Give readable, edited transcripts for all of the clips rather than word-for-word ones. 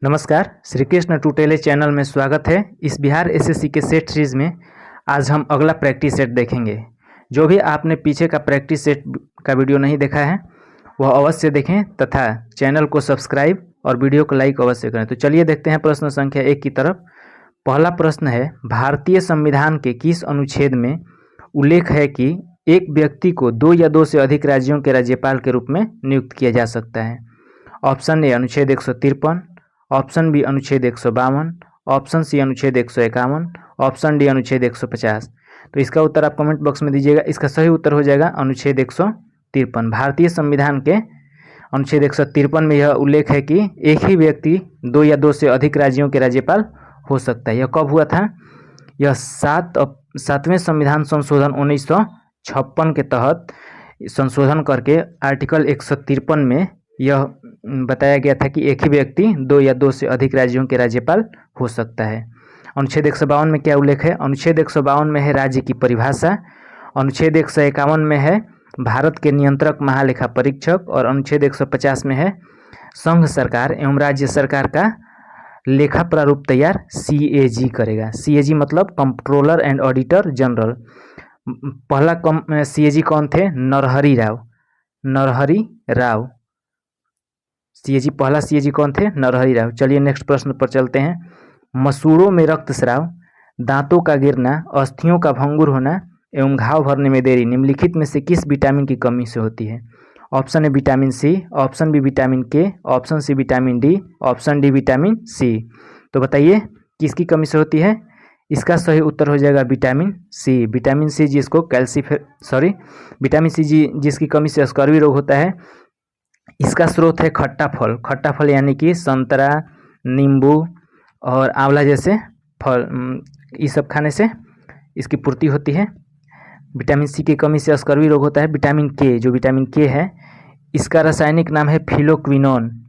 नमस्कार, श्री कृष्ण टूटेले चैनल में स्वागत है। इस बिहार एसएससी के सेट सीरीज़ में आज हम अगला प्रैक्टिस सेट देखेंगे। जो भी आपने पीछे का प्रैक्टिस सेट का वीडियो नहीं देखा है वह अवश्य देखें तथा चैनल को सब्सक्राइब और वीडियो को लाइक अवश्य करें। तो चलिए देखते हैं प्रश्न संख्या 1 की तरफ। पहला प्रश्न है, भारतीय संविधान के किस अनुच्छेद में उल्लेख है कि एक व्यक्ति को 2 या 2 से अधिक राज्यों के राज्यपाल के रूप में नियुक्त किया जा सकता है? ऑप्शन ए अनुच्छेद 153, ऑप्शन बी अनुच्छेद 152, ऑप्शन सी अनुच्छेद 151, ऑप्शन डी अनुच्छेद 150। तो इसका उत्तर आप कमेंट बॉक्स में दीजिएगा। इसका सही उत्तर हो जाएगा अनुच्छेद 153। भारतीय संविधान के अनुच्छेद 153 में यह उल्लेख है कि एक ही व्यक्ति 2 या 2 से अधिक राज्यों के राज्यपाल हो सकता है। यह कब हुआ था? यह 7वें संविधान संशोधन 1956 के तहत संशोधन करके आर्टिकल 153 में यह बताया गया था कि एक ही व्यक्ति 2 या 2 से अधिक राज्यों के राज्यपाल हो सकता है। अनुच्छेद 152 में क्या उल्लेख है? अनुच्छेद 152 में है राज्य की परिभाषा, अनुच्छेद 151 में है भारत के नियंत्रक महालेखा परीक्षक और अनुच्छेद 150 में है संघ सरकार एवं राज्य सरकार का लेखा प्रारूप तैयार CAG करेगा। CAG मतलब कंट्रोलर एंड ऑडिटर जनरल। पहला CAG कौन थे? नरहरि राव। CAG पहला CAG कौन थे? नरहरि राव। चलिए नेक्स्ट प्रश्न पर चलते हैं। मसूड़ों में रक्तस्राव, दांतों का गिरना, अस्थियों का भंगुर होना एवं घाव भरने में देरी निम्नलिखित में से किस विटामिन की कमी से होती है? Option A vitamin C, option B vitamin K, option C vitamin D, option D vitamin C. तो बताइए किसकी कमी से होती है? इसका सही उत्तर हो जाएगा विटामिन सी। विटामिन सी जिसको विटामिन सी जिसकी कमी से स्कर्वी रोग होता है। इसका स्रोत है खट्टा फल। खट्टा फल यानी कि संतरा, नींबू और आंवला जैसे फल, ये सब खाने से इसकी पूर्ति होती है। विटामिन सी की कमी से स्कर्वी रोग होता है। विटामिन के, जो विटामिन के है, इसका रासायनिक नाम है फिलोक्विनोन।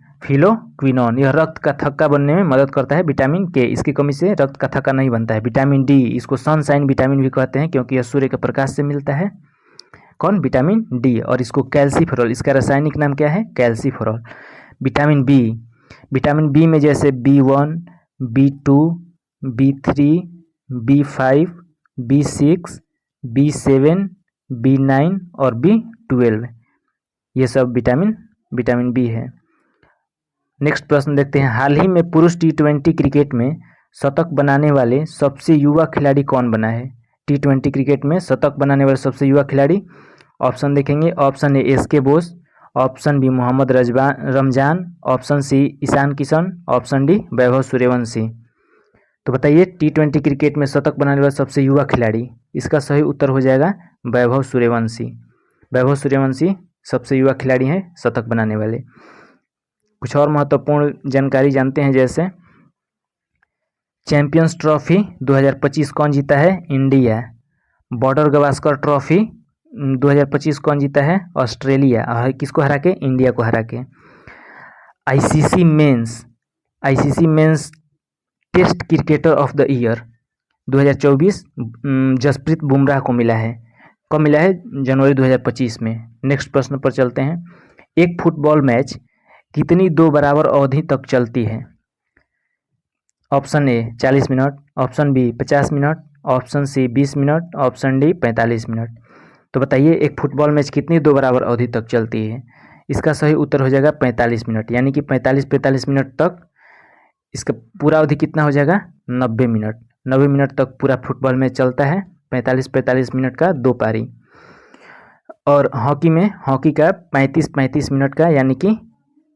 यह रक्त का थक्का बनने में मदद करता है। विटामिन के, इसकी कमी से रक्त का थक्का नहीं बनता है। विटामिन डी, इसको सनशाइन विटामिन भी कहते हैं क्योंकि यह सूर्य के प्रकाश से मिलता है। कौन? Vitamin D. और इसको कैल्सीफेरॉल, इसका रासायनिक नाम क्या है? कैल्सीफेरॉल। विटामिन बी में जैसे B1, B2, B3, B5, B6, B7, B9 और B12, ये सब विटामिन बी है। नेक्स्ट प्रश्न देखते हैं। हाल ही में पुरुष T20 क्रिकेट में शतक बनाने वाले सबसे युवा खिलाड़ी कौन बना है? T20 क्रिकेट में शतक बनाने वाले सबसे युवा खिलाड़ी, ऑप्शन देखेंगे। Option A SK Bose, option B Mohammad Ramzan, option C Ishan Kishan, option D Vaibhav Suryavanshi. तो बताइए T20 क्रिकेट में शतक बनाने वाला सबसे युवा खिलाड़ी, इसका सही उत्तर हो जाएगा वैभव सूर्यवंशी। वैभव सूर्यवंशी सबसे युवा खिलाड़ी हैं शतक बनाने वाले। कुछ और महत्वपूर्ण जानकारी जानते हैं, जैसे चैंपियंस ट्रॉफी 2025 कौन जीता है? इंडिया। बॉर्डर गवास्कर ट्रॉफी 2025 कौन जीता है? ऑस्ट्रेलिया। किसको हरा के? इंडिया को हरा के। ICC men's test cricketer of the year 2024 Jasprit Bumrah को मिला है। कब मिला है? जनवरी 2025 में। नेक्स्ट प्रश्न पर चलते हैं। एक फुटबॉल मैच कितनी 2 बराबर अवधि तक चलती है? Option A 40 minute, option B 50 minute, option C 20 minute, option D 45 minute. तो बताइए एक फुटबॉल मैच कितनी 2 बराबर अवधि तक चलती है? इसका सही उत्तर हो जाएगा 45 मिनट, यानी कि 45 मिनट तक। इसका पूरा अवधि कितना हो जाएगा? 90 मिनट। 90 मिनट तक पूरा फुटबॉल मैच चलता है। 45 मिनट का 2 पारी। और हॉकी का 35 मिनट का, यानी कि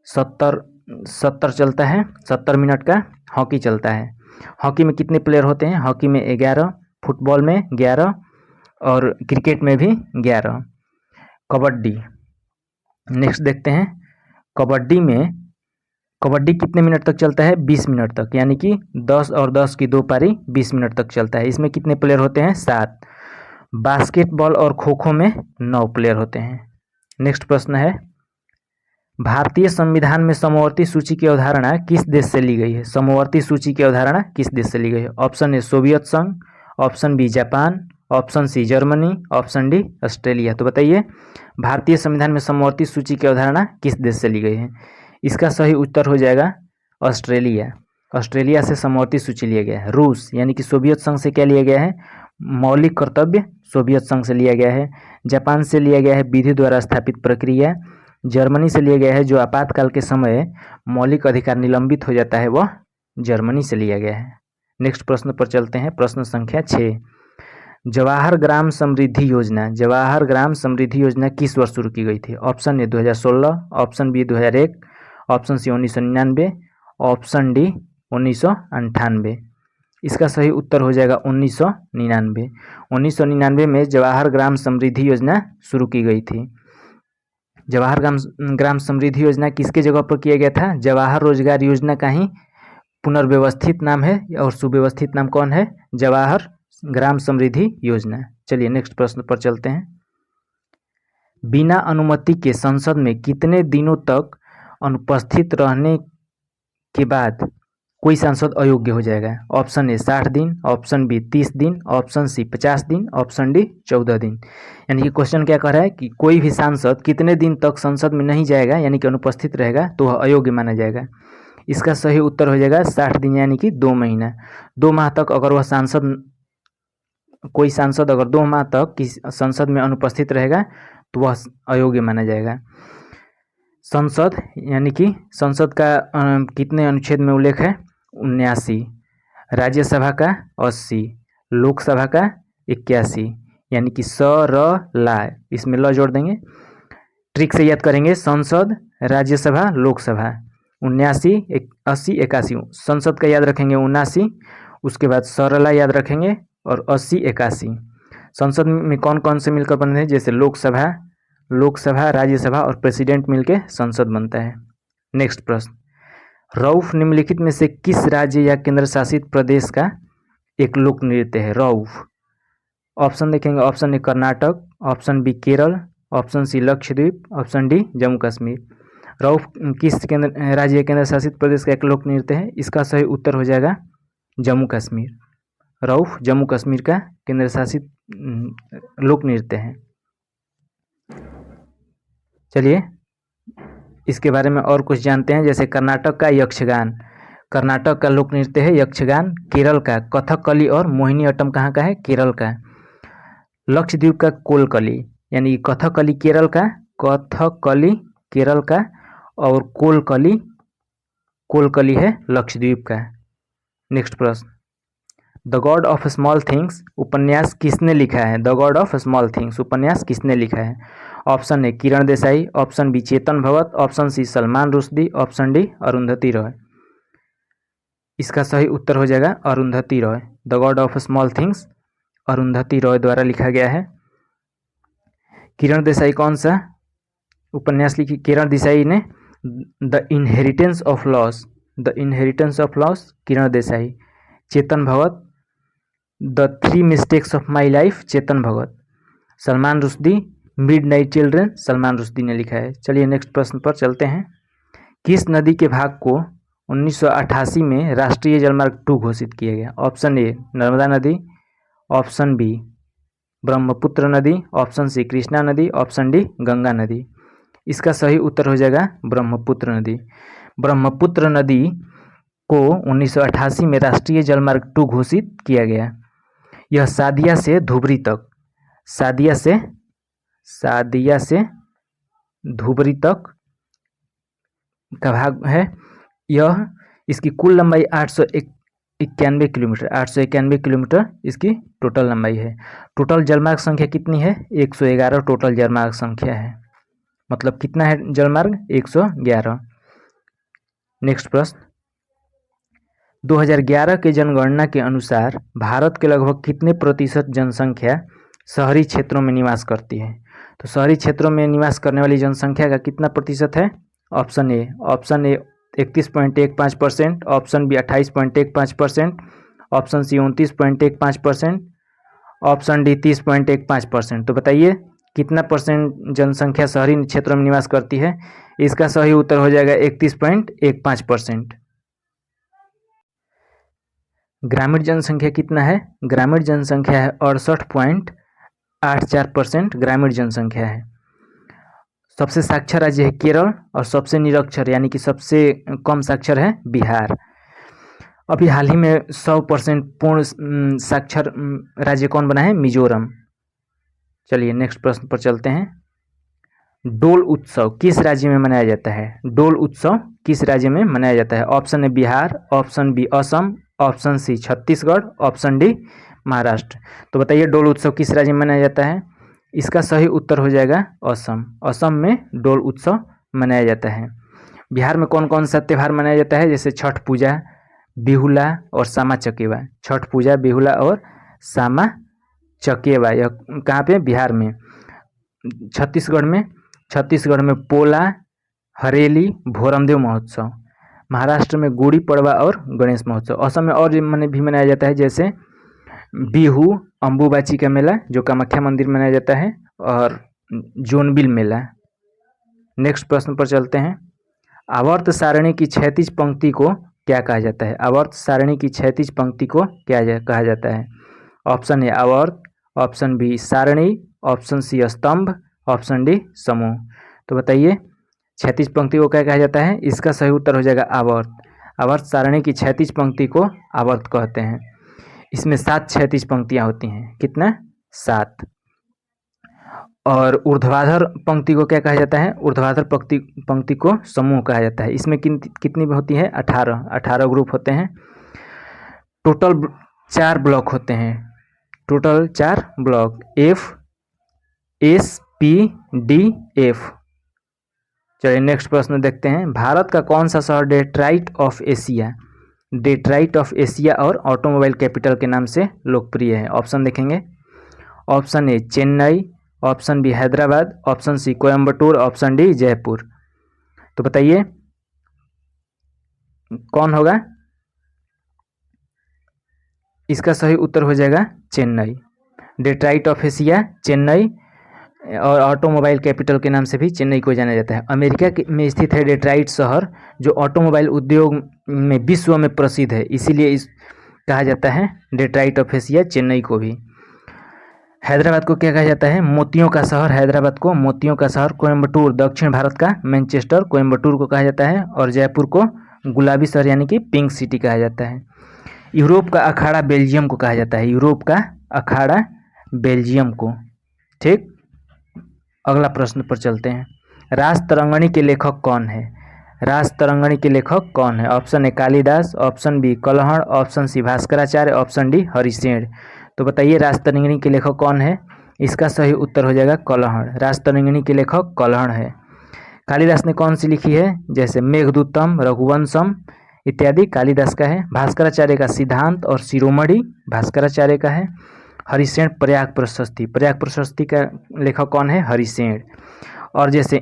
70 चलता है। 70 मिनट का हॉकी चलता है। हॉकी में कितने प्लेयर होते हैं? हॉकी में 11, फुटबॉल में 11 और क्रिकेट में भी 11। कबड्डी नेक्स्ट देखते हैं। कबड्डी कितने मिनट तक चलता है? 20 मिनट तक, यानी कि 10 और 10 की 2 पारी 20 मिनट तक चलता है। इसमें कितने प्लेयर होते हैं? 7। बास्केटबॉल और खो खो में 9 प्लेयर होते हैं। नेक्स्ट प्रश्न है, भारतीय संविधान में समवर्ती सूची की अवधारणा किस देश से ली गई है? समवर्ती सूची की अवधारणा किस देश से ली गई है? ऑप्शन ए सोवियत संघ, option B Japan, option C Germany, option D Australia. तो बताइए भारतीय संविधान में समवर्ती सूची की अवधारणा किस देश से ली गई है? इसका सही उत्तर हो जाएगा ऑस्ट्रेलिया, ऑस्ट्रेलिया से समवर्ती सूची लिया गया है। रूस यानी कि सोवियत संघ से क्या लिया गया है? मौलिक कर्तव्य सोवियत संघ से लिया गया है। जापान से लिया गया है विधि द्वारा स्थापित प्रक्रिया। जर्मनी से लिया गया है जो आपातकाल के समय मौलिक अधिकार निलंबित हो जाता है, वह जर्मनी से लिया गया है। नेक्स्ट प्रश्न पर चलते हैं, प्रश्न संख्या 6। जवाहर ग्राम समृद्धि योजना, जवाहर ग्राम समृद्धि योजना किस वर्ष शुरू की गई थी? Option A 2016, option B 2001, option C 1999, option D 1998। इसका सही उत्तर हो जाएगा 1999। 1999 में जवाहर ग्राम समृद्धि योजना शुरू की गई थी। जवाहर ग्राम समृद्धि योजना किसके जगह पर किया गया था? जवाहर रोजगार योजना का ही पुनर्व्यवस्थित नाम है और सुव्यवस्थित नाम कौन है? जवाहर ग्राम समृद्धि योजना। चलिए नेक्स्ट प्रश्न पर चलते हैं। बिना अनुमति के संसद में कितने दिनों तक अनुपस्थित रहने के बाद कोई सांसद अयोग्य हो जाएगा? ऑप्शन ए 60 दिन, ऑप्शन बी 30 दिन, ऑप्शन सी 50 दिन, ऑप्शन डी 14 दिन। यानी कि क्वेश्चन क्या कह रहा है कि कोई भी सांसद कितने दिन तक संसद में नहीं जाएगा यानी कि अनुपस्थित रहेगा तो वह अयोग्य माना जाएगा। इसका सही उत्तर हो जाएगा 60 दिन यानी कि 2 महीना। 2 माह तक अगर वह कोई सांसद अगर 2 माह तक किसी संसद में अनुपस्थित रहेगा तो वह अयोग्य माना जाएगा। संसद यानी कि संसद का कितने अनुच्छेद में उल्लेख है? 79, राज्यसभा का 80, लोकसभा का 81, यानी कि स र ला, इसमें ल जोड़ देंगे। ट्रिक से याद करेंगे, संसद, राज्यसभा, लोकसभा। 79, 80, 81। संसद का याद रखेंगे 79, उसके बाद सरला याद रखेंगे और 80, 81। संसद में कौन कौन से मिलकर बनते हैं? जैसे लोकसभा, राज्यसभा और प्रेसिडेंट मिलके संसद बनता है। नेक्स्ट प्रश्न, रऊफ निम्नलिखित में से किस राज्य या केंद्र शासित प्रदेश का एक लोक नृत्य है? रऊफ। ऑप्शन देखेंगे, option A Karnataka, option B Kerala, option C Lakshadweep, option D Jammu Kashmir. Rouf किस राज्य या केंद्र शासित प्रदेश का एक लोक नृत्य है? इसका सही उत्तर हो जाएगा जम्मू कश्मीर। रऊफ जम्मू कश्मीर का केंद्र शासित लोक नृत्य है। चलिए इसके बारे में और कुछ जानते हैं। जैसे कर्नाटक का यक्षगान, कर्नाटक का लोक नृत्य है यक्षगान। केरल का कथकली और मोहिनी अट्टम कहाँ का है? केरल का। लक्षद्वीप का कोलकली, यानी कथकली केरल का, कथकली केरल का और कोलकली है लक्षद्वीप का। नेक्स्ट प्रश्न, the God of Small Things उपन्यास किसने लिखा है? The God of Small Things उपन्यास किसने लिखा है? Option A Kiran Desai, option B Chetan Bhagat, option C Salman Rushdie, option D Arundhati Roy. इसका सही उत्तर हो जाएगा Arundhati Roy. The God of Small Things Arundhati Roy द्वारा लिखा गया है। किरण देसाई कौन सा उपन्यास लिखी? किरण देसाई ने the inheritance of loss, the inheritance of loss Kiran Desai. Chetan Bhagat the 3 mistakes of my life Chetan Bhagat. Salman Rushdie midnight children Salman Rushdie ने लिखा है। चलिए नेक्स्ट प्रश्न पर चलते हैं। किस नदी के भाग को 1988 में राष्ट्रीय जलमार्ग 2 घोषित किया गया? ऑप्शन ए नर्मदा नदी, ऑप्शन बी ब्रह्मपुत्र नदी, ऑप्शन सी कृष्णा नदी, ऑप्शन डी गंगा नदी। इसका सही उत्तर हो जाएगा ब्रह्मपुत्र नदी। ब्रह्मपुत्र नदी को 1988 में राष्ट्रीय जलमार्ग 2 घोषित किया गया। यह सादिया से धुबरी तक, सादिया से धुबरी तक का भाग है। यह इसकी कुल लंबाई 891 किलोमीटर, 891 किलोमीटर इसकी टोटल लंबाई है। टोटल जलमार्ग संख्या कितनी है? 111 टोटल जलमार्ग संख्या है। मतलब कितना है जलमार्ग? 111। नेक्स्ट प्रश्न, 2011 के जनगणना के अनुसार भारत के लगभग कितने प्रतिशत जनसंख्या शहरी क्षेत्रों में निवास करती है? तो शहरी क्षेत्रों में निवास करने वाली जनसंख्या का कितना प्रतिशत है? Option A 31.15%, option B 28.15%, option C 29.15%, option D 30.15%। तो बताइए कितना परसेंट जनसंख्या शहरी क्षेत्रों में निवास करती है? इसका सही उत्तर हो जाएगा 31.15%। ग्रामीण जनसंख्या कितना है? ग्रामीण जनसंख्या है 68.84% ग्रामीण जनसंख्या है। सबसे साक्षर राज्य है केरल और सबसे निरक्षर यानी कि सबसे कम साक्षर है बिहार। अभी हाल ही में 100% पूर्ण साक्षर राज्य कौन बना है? मिजोरम। चलिए नेक्स्ट प्रश्न पर चलते हैं। डोल उत्सव किस राज्य में मनाया जाता है? डोल उत्सव किस राज्य में मनाया जाता है? Option A Bihar, option B Assam, option C Chhattisgarh, option D Maharashtra. तो बताइए डोल उत्सव किस राज्य में मनाया जाता है? इसका सही उत्तर हो जाएगा असम। असम में डोल उत्सव मनाया जाता है। बिहार में कौन कौन सा त्यौहार मनाया जाता है? जैसे छठ पूजा, बिहुला और सामा चकेवा। छठ पूजा, बिहुला और सामा चकेवा यह कहाँ पे? बिहार में। छत्तीसगढ़ में पोला, हरेली, भोरमदेव महोत्सव। महाराष्ट्र में गुड़ी पड़वा और गणेश महोत्सव। असम में और भी मनाया जाता है जैसे बिहू, अम्बुबाची का मेला जो कामाख्या मंदिर में मनाया जाता है और जोनबिल मेला। नेक्स्ट प्रश्न पर चलते हैं। आवर्त सारणी की क्षैतिज पंक्ति को क्या कहा जाता है? आवर्त सारणी की क्षैतिज पंक्ति को क्या कहा जाता है? ऑप्शन ए आवर्त, ऑप्शन बी सारणी, ऑप्शन सी स्तंभ, ऑप्शन डी समूह। तो बताइए क्षैतिज पंक्ति को क्या कहा जाता है? इसका सही उत्तर हो जाएगा आवर्त। आवर्त सारणी की क्षैतिज पंक्ति को आवर्त कहते हैं। इसमें 7 क्षैतिज पंक्तियां होती हैं। कितना? 7। और ऊर्ध्वाधर पंक्ति को क्या कहा जाता है? ऊर्ध्वाधर पंक्ति को समूह कहा जाता है। इसमें कितनी होती है? 18 ग्रुप होते हैं। टोटल 4 ब्लॉक होते हैं। Total 4 block F, S, P, D, F। चलिए नेक्स्ट प्रश्न देखते हैं। भारत का कौन सा शहर डेट्राइट ऑफ एशिया और ऑटोमोबाइल कैपिटल के नाम से लोकप्रिय है? ऑप्शन देखेंगे। Option A Chennai, option B Hyderabad, option C Coimbatore, option D Jaipur. तो बताइए कौन होगा? इसका सही उत्तर हो जाएगा Chennai. Detroit of Asia Chennai और ऑटोमोबाइल कैपिटल के नाम से भी चेन्नई को जाना जाता है। अमेरिका में स्थित है डेट्राइट शहर जो ऑटोमोबाइल उद्योग में विश्व में प्रसिद्ध है, इसीलिए कहा जाता है डेट्राइट ऑफ एशिया चेन्नई को भी। हैदराबाद को क्या कहा जाता है? मोतियों का शहर। हैदराबाद को मोतियों का शहर। कोयम्बटूर दक्षिण भारत का मैनचेस्टर कोयम्बटूर को कहा जाता है और जयपुर को गुलाबी शहर यानी कि पिंक सिटी कहा जाता है। यूरोप का अखाड़ा बेल्जियम को कहा जाता है। यूरोप का अखाड़ा बेल्जियम को। ठीक, अगला प्रश्न पर चलते हैं। रास तरंगणी के लेखक कौन है? रास तरंगणी के लेखक कौन है? Option A Kalidas, option B Kalhan, option C Bhaskaracharya, option D Harisena. तो बताइए रास तरंगिणी के लेखक कौन है? इसका सही उत्तर हो जाएगा कलहड़। रास तरंगिणी के लेखक कलहड़ है। कालिदास ने कौन सी लिखी है? जैसे मेघदूतम, रघुवंशम इत्यादि कालिदास का है। भास्कराचार्य का सिद्धांत और शिरोमणि भास्कराचार्य का है। हरिसेन प्रयाग प्रशस्ति का लेखक कौन है? हरिसेन। और जैसे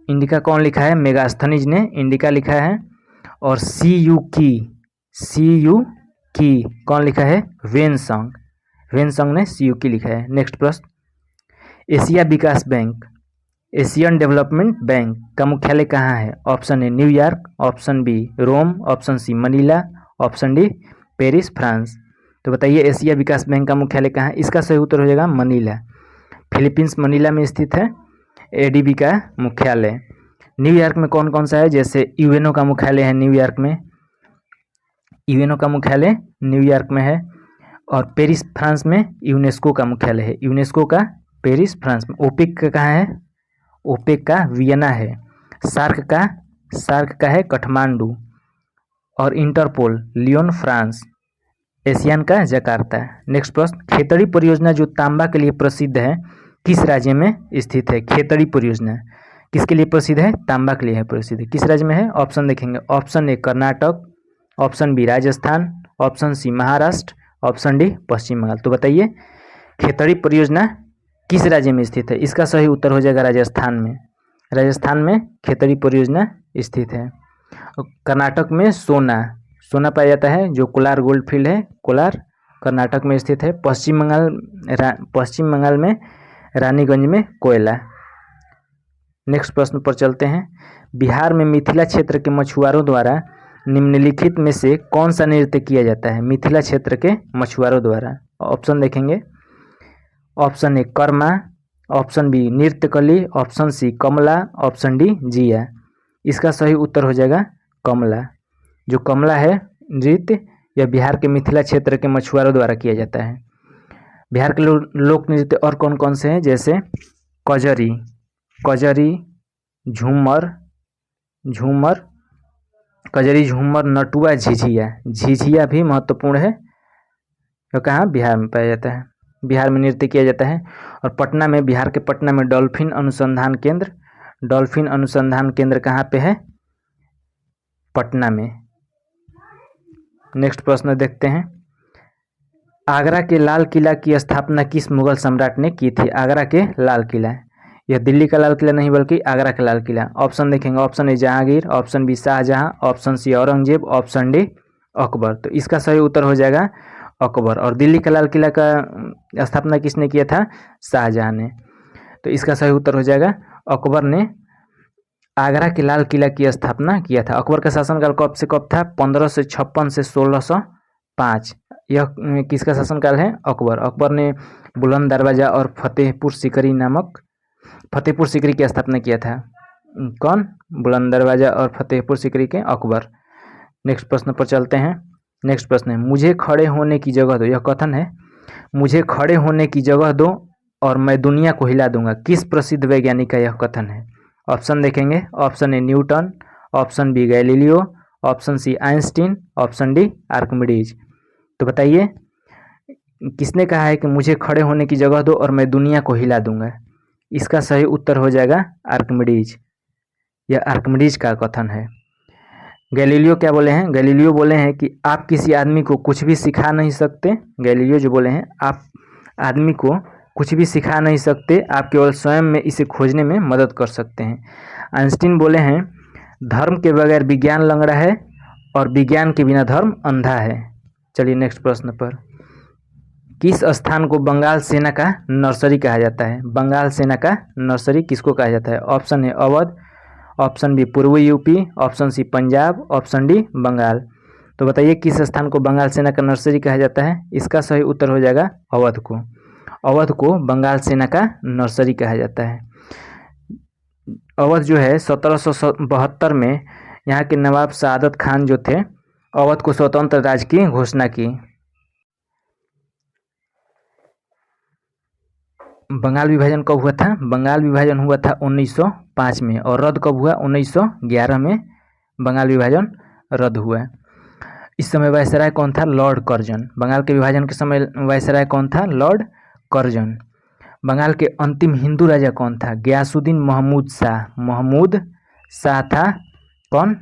इंडिका कौन लिखा है? मेगास्थनीज ने इंडिका लिखा है। और सी यू की कौन लिखा है? वेनसंग ने सी यू की लिखा है। नेक्स्ट प्रश्न। एशिया विकास बैंक, एशियन डेवलपमेंट बैंक का मुख्यालय कहाँ है? Option A New York, option B Rome, option C Manila, option D Paris France. तो बताइए एशिया विकास बैंक का मुख्यालय कहाँ है? इसका सही उत्तर हो जाएगा मनीला। फिलीपींस मनीला में स्थित है एडीबी का मुख्यालय। न्यूयॉर्क में कौन कौन सा है? जैसे यूएनओ का मुख्यालय है न्यूयॉर्क में। यूएनओ का मुख्यालय न्यूयॉर्क में है। और पेरिस फ्रांस में यूनेस्को का मुख्यालय है। यूनेस्को का पेरिस फ्रांस में। ओपेक का कहाँ है? ओपेक का वियना है। सार्क का है काठमांडू। और इंटरपोल लियोन फ्रांस। एशियन का जकार्ता। नेक्स्ट प्रश्न। खेतड़ी परियोजना जो तांबा के लिए प्रसिद्ध है किस राज्य में स्थित है? खेतड़ी परियोजना किसके लिए प्रसिद्ध है? तांबा के लिए है प्रसिद्ध। किस राज्य में है? ऑप्शन देखेंगे। Option A Karnataka, option B Rajasthan, option C Maharashtra, option D Paschim Bangal. तो बताइए खेतड़ी परियोजना किस राज्य में स्थित है? इसका सही उत्तर हो जाएगा राजस्थान में। राजस्थान में खेतड़ी परियोजना स्थित है। कर्नाटक में सोना पाया जाता है जो कोलार गोल्ड फील्ड है, कोलार कर्नाटक में स्थित है। पश्चिम बंगाल में रानीगंज में कोयला। नेक्स्ट प्रश्न पर चलते हैं। बिहार में मिथिला क्षेत्र के मछुआरों द्वारा निम्नलिखित में से कौन सा नृत्य किया जाता है? मिथिला क्षेत्र के मछुआरों द्वारा। ऑप्शन देखेंगे। Option A Karma, option B Nrityakali, option C Kamala, option D Jiya. इसका सही उत्तर हो जाएगा कमला। जो कमला है नृत्य यह बिहार के मिथिला क्षेत्र के मछुआरों द्वारा किया जाता है। बिहार के लोक नृत्य और कौन कौन से हैं, जैसे कजरी, कजरी, झूमर, झूमर, कजरी, झूमर, नटुआ, झिझिया। झिझिया भी महत्वपूर्ण है, जो कहाँ बिहार में पाया जाता है, बिहार में नृत्य किया जाता है। और पटना में, बिहार के पटना में डॉल्फिन अनुसंधान केंद्र, डॉल्फिन अनुसंधान केंद्र कहाँ पे है, पटना में। नेक्स्ट प्रश्न देखते हैं, आगरा के लाल किला की स्थापना किस मुगल सम्राट ने की थी। आगरा के लाल किला, यह दिल्ली का लाल किला नहीं बल्कि आगरा का लाल किला। ऑप्शन देखेंगे, option A Jahangir, option B Shahjahan, option C Aurangzeb, option D Akbar. तो इसका सही उत्तर हो जाएगा अकबर। और दिल्ली का लाल किला का स्थापना किसने किया था, शाहजहां ने। तो इसका सही उत्तर हो जाएगा अकबर ने आगरा के लाल किला की स्थापना किया था। अकबर का शासनकाल कब से कब था, 1556 से 1605। यह किसका शासनकाल है, अकबर। अकबर ने बुलंद दरवाजा और फतेहपुर सीकरी की स्थापना किया था। कौन, बुलंद दरवाजा और फतेहपुर सीकरी के अकबर। नेक्स्ट प्रश्न पर चलते हैं। नेक्स्ट प्रश्न है, मुझे खड़े होने की जगह दो। यह कथन है, मुझे खड़े होने की जगह दो और मैं दुनिया को हिला दूंगा। किस प्रसिद्ध वैज्ञानिक का यह कथन है। ऑप्शन देखेंगे, option A Newton, option B Galileo, option C Einstein, option D Archimedes. तो बताइए किसने कहा है कि मुझे खड़े होने की जगह दो और मैं दुनिया को हिला दूंगा। इसका सही उत्तर हो जाएगा आर्किमिडीज। यह आर्किमिडीज का कथन है। गैलीलियो क्या बोले हैं, गैलीलियो बोले हैं कि आप किसी आदमी को कुछ भी सिखा नहीं सकते। गैलीलियो जो बोले हैं, आप आदमी को कुछ भी सिखा नहीं सकते, आप केवल स्वयं में इसे खोजने में मदद कर सकते हैं। आइंस्टीन बोले हैं, धर्म के बगैर विज्ञान लंगड़ा है और विज्ञान के बिना धर्म अंधा है। चलिए नेक्स्ट प्रश्न पर, किस स्थान को बंगाल सेना का नर्सरी कहा जाता है। बंगाल सेना का नर्सरी किसको कहा जाता है। Option A Awadh, option B पूर्वी UP, option C Punjab, option D Bengal. तो बताइए किस स्थान को बंगाल सेना का नर्सरी कहा जाता है। इसका सही उत्तर हो जाएगा अवध को। अवध को बंगाल सेना का नर्सरी कहा जाता है। अवध जो है 1772 में यहाँ के नवाब सादत खान जो थे, अवध को स्वतंत्र राज्य की घोषणा की। बंगाल विभाजन कब हुआ था, बंगाल विभाजन हुआ था 1905 में, और रद्द कब हुआ, 1911 में बंगाल विभाजन रद्द हुआ। इस समय वायसराय कौन था, लॉर्ड कर्जन। बंगाल के विभाजन के समय वायसराय कौन था, लॉर्ड कर्जन। बंगाल के अंतिम हिंदू राजा कौन था, गयासुद्दीन महमूद शाह। महमूद शाह था कौन,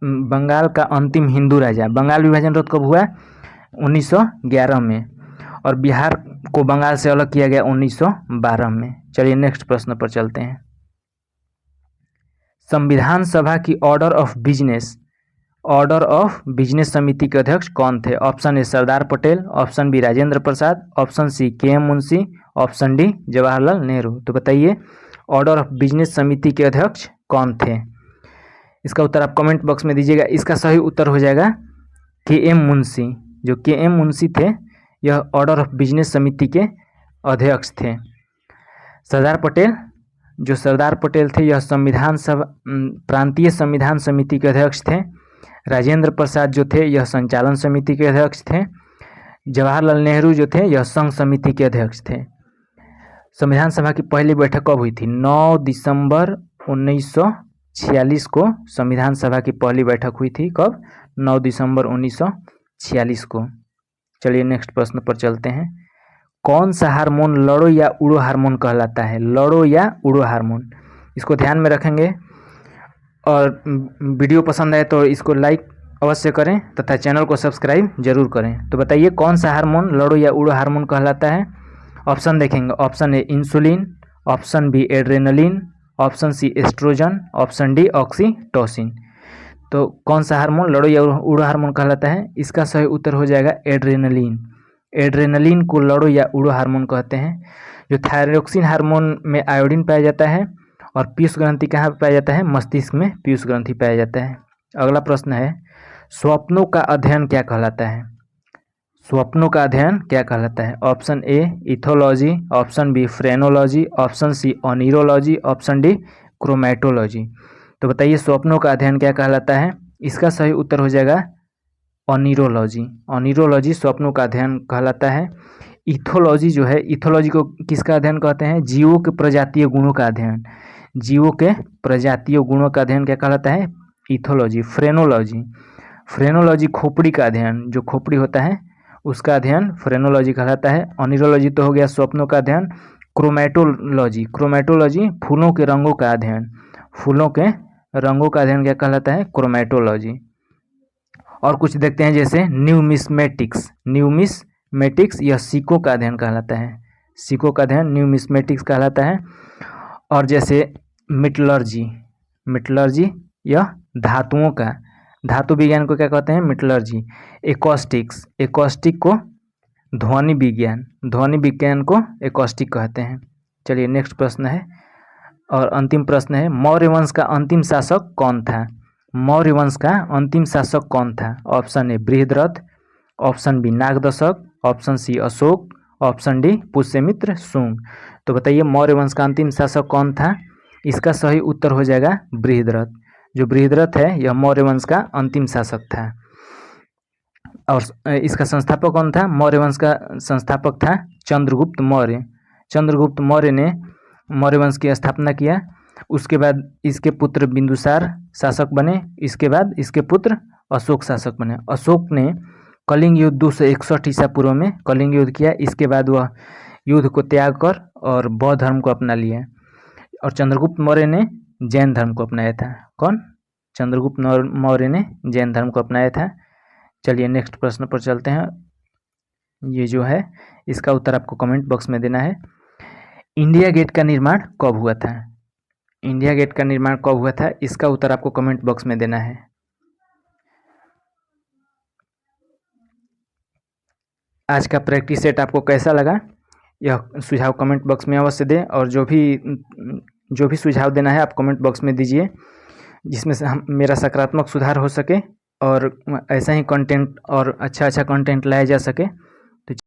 बंगाल का अंतिम हिंदू राजा। बंगाल विभाजन रद्द कब हुआ, 1911 में, और बिहार को बंगाल से अलग किया गया 1912 में। चलिए नेक्स्ट प्रश्न पर चलते हैं। संविधान सभा की ऑर्डर ऑफ बिजनेस समिति के अध्यक्ष कौन थे। Option A Sardar Patel, option B Rajendra Prasad, option C K M. Munshi, option D Jawaharlal Nehru. तो बताइए ऑर्डर ऑफ बिजनेस समिति के अध्यक्ष कौन थे। इसका उत्तर आप कमेंट बॉक्स में दीजिएगा। इसका सही उत्तर हो जाएगा के.एम. मुंशी। जो के.एम. मुंशी थे यह ऑर्डर ऑफ बिजनेस समिति के अध्यक्ष थे। सरदार पटेल थे यह संविधान सभा प्रांतीय संविधान समिति के अध्यक्ष थे। राजेंद्र प्रसाद जो थे यह संचालन समिति के अध्यक्ष थे। जवाहरलाल नेहरू जो थे यह संघ समिति के अध्यक्ष थे। संविधान सभा की पहली बैठक कब हुई थी, 9 दिसंबर 1946 को संविधान सभा की पहली बैठक हुई थी। कब, 9 दिसंबर 1946 को। चलिए नेक्स्ट प्रश्न पर चलते हैं। कौन सा हार्मोन लड़ो या उड़ो हार्मोन कहलाता है। लड़ो या उड़ो हार्मोन, इसको ध्यान में रखेंगे, और वीडियो पसंद आए तो इसको लाइक अवश्य करें तथा चैनल को सब्सक्राइब जरूर करें। तो बताइए कौन सा हार्मोन लड़ो या उड़ो हार्मोन कहलाता है। ऑप्शन देखेंगे, option A insulin, option B adrenaline, option C oestrogen, option D oxytocin. तो कौन सा हार्मोन लड़ो या उड़ो हार्मोन कहलाता है। इसका सही उत्तर हो जाएगा एड्रेनलिन। एड्रेनलिन को लड़ो या उड़ो हार्मोन कहते हैं। जो थायरोक्सिन हार्मोन में आयोडीन पाया जाता है, और पीयूष ग्रंथि कहाँ पाया जाता है, मस्तिष्क में पीयूष ग्रंथि पाया जाता है। अगला प्रश्न है, स्वप्नों का अध्ययन क्या कहलाता है। स्वप्नों का अध्ययन क्या कहलाता है? Option A ethology, option B phrenology, option C oneirology, option D chromatology. तो बताइए स्वप्नों का अध्ययन क्या कहलाता है? इसका सही उत्तर हो जाएगा ओनिरोलॉजी। ओनिरोलॉजी स्वप्नों का अध्ययन कहलाता है। इथोलॉजी जो है, इथोलॉजी को किसका अध्ययन कहते हैं? जीवों के प्रजातीय गुणों का अध्ययन। जीवों के प्रजातीय गुणों का अध्ययन क्या कहलाता है? इथोलॉजी। फ्रेनोलॉजी, फ्रेनोलॉजी खोपड़ी का अध्ययन, जो खोपड़ी होता है उसका अध्ययन फ्रेनोलॉजी कहलाता है। ओनिरोलॉजी तो हो गया स्वप्नों का अध्ययन। क्रोमेटोलॉजी, क्रोमेटोलॉजी फूलों के रंगों का अध्ययन, फूलों के रंगों का अध्ययन क्या कहलाता है? क्रोमेटोलॉजी। और कुछ देखते हैं जैसे न्यूमिस्मेटिक्स, न्यूमिस्मेटिक्स यह सिक्कों का अध्ययन कहलाता है, सिक्कों का अध्ययन न्यूमिस्मेटिक्स कहलाता है। और जैसे मेटलर्जी, मेटलर्जी यह धातुओं का, धातु विज्ञान को क्या कहते हैं? मेटलर्जी। एकॉस्टिक्स, एकॉस्टिक को ध्वनि विज्ञान, ध्वनि विज्ञान को एकॉस्टिक कहते हैं। चलिए नेक्स्ट प्रश्न है और अंतिम प्रश्न है, मौर्य वंश का अंतिम शासक कौन था? मौर्य वंश का अंतिम शासक कौन था? Option A Brihadratha, option B Nagadashaka, option C Ashoka, option D Pushyamitra Shunga. तो बताइए मौर्य वंश का अंतिम शासक कौन था? इसका सही उत्तर हो जाएगा बृहद्रथ। जो बृहद्रथ है यह मौर्य वंश का अंतिम शासक था। और इसका संस्थापक कौन था? मौर्य वंश का संस्थापक था चंद्रगुप्त मौर्य। चंद्रगुप्त मौर्य ने मौर्य वंश की स्थापना किया। उसके बाद इसके पुत्र बिंदुसार शासक बने, इसके बाद इसके पुत्र अशोक शासक बने। अशोक ने कलिंग युद्ध 261 ईसा पूर्व में कलिंग युद्ध किया। इसके बाद वह युद्ध को त्याग कर और बौद्ध धर्म को अपना लिया। और चंद्रगुप्त मौर्य ने जैन धर्म को अपनाया था। कौन? चंद्रगुप्त मौर्य ने जैन धर्म को अपनाया था। चलिए नेक्स्ट प्रश्न पर चलते हैं। ये जो है इसका उत्तर आपको कमेंट बॉक्स में देना है। इंडिया गेट का निर्माण कब हुआ था? इंडिया गेट का निर्माण कब हुआ था? इसका उत्तर आपको कमेंट बॉक्स में देना है। आज का प्रैक्टिस सेट आपको कैसा लगा यह सुझाव कमेंट बॉक्स में अवश्य दें। और जो भी सुझाव देना है आप कमेंट बॉक्स में दीजिए, जिसमें से मेरा सकारात्मक सुधार हो सके और ऐसा ही कंटेंट और अच्छा कंटेंट लाया जा सके।